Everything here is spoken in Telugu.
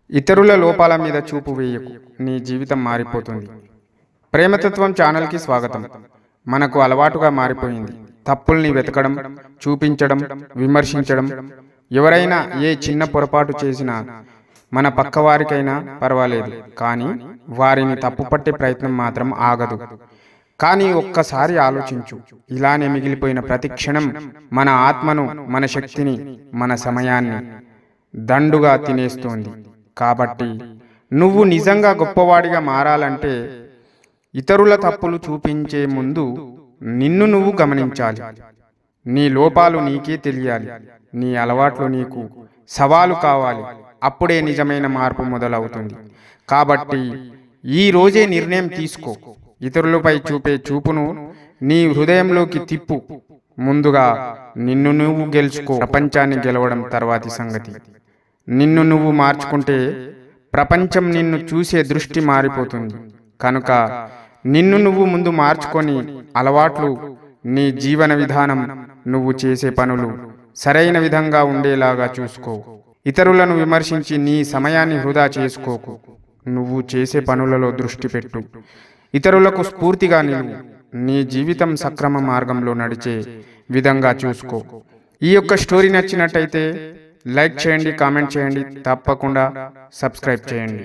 ఇతరుల లోపాల మీద చూపు వేయకు, నీ జీవితం మారిపోతుంది. ప్రేమతత్వం ఛానల్కి స్వాగతం. మనకు అలవాటుగా మారిపోయింది తప్పుల్ని వెతకడం, చూపించడం, విమర్శించడం. ఎవరైనా ఏ చిన్న పొరపాటు చేసినా మన పక్కవారికైనా పర్వాలేదు, కానీ వారిని తప్పుపట్టే ప్రయత్నం మాత్రం ఆగదు. కానీ ఒక్కసారి ఆలోచించు, ఇలానే మిగిలిపోయిన ప్రతి క్షణం మన ఆత్మను, మన శక్తిని, మన సమయాన్ని దండుగా తినేస్తోంది. కాబట్టి నువ్వు నిజంగా గొప్పవాడిగా మారాలంటే ఇతరుల తప్పులు చూపించే ముందు నిన్ను నువ్వు గమనించాలి. నీ లోపాలు నీకే తెలియాలి, నీ అలవాట్లు నీకు సవాలు కావాలి. అప్పుడే నిజమైన మార్పు మొదలవుతుంది. కాబట్టి ఈ రోజే నిర్ణయం తీసుకో. ఇతరులపై చూపే చూపును నీ హృదయంలోకి తిప్పు. ముందుగా నిన్ను నువ్వు గెలుచుకో. ప్రపంచాన్ని గెలవడం తర్వాతి సంగతి. నిన్ను నువ్వు మార్చుకుంటే ప్రపంచం నిన్ను చూసే దృష్టి మారిపోతుంది. కనుక నిన్ను నువ్వు ముందు మార్చుకొని అలవాట్లు, నీ జీవన విధానం, నువ్వు చేసే పనులు సరైన విధంగా ఉండేలాగా చూసుకో. ఇతరులను విమర్శించి నీ సమయాన్ని వృధా చేసుకోకు. నువ్వు చేసే పనులలో దృష్టి పెట్టు. ఇతరులకు స్ఫూర్తిగా నిలువు. నీ జీవితం సక్రమ మార్గంలో నడిచే విధంగా చూసుకో. ఈ యొక్క స్టోరీ నచ్చినట్టయితే లైక్ చేయండి, కామెంట్ చేయండి, తప్పకుండా సబ్స్క్రైబ్ చేయండి.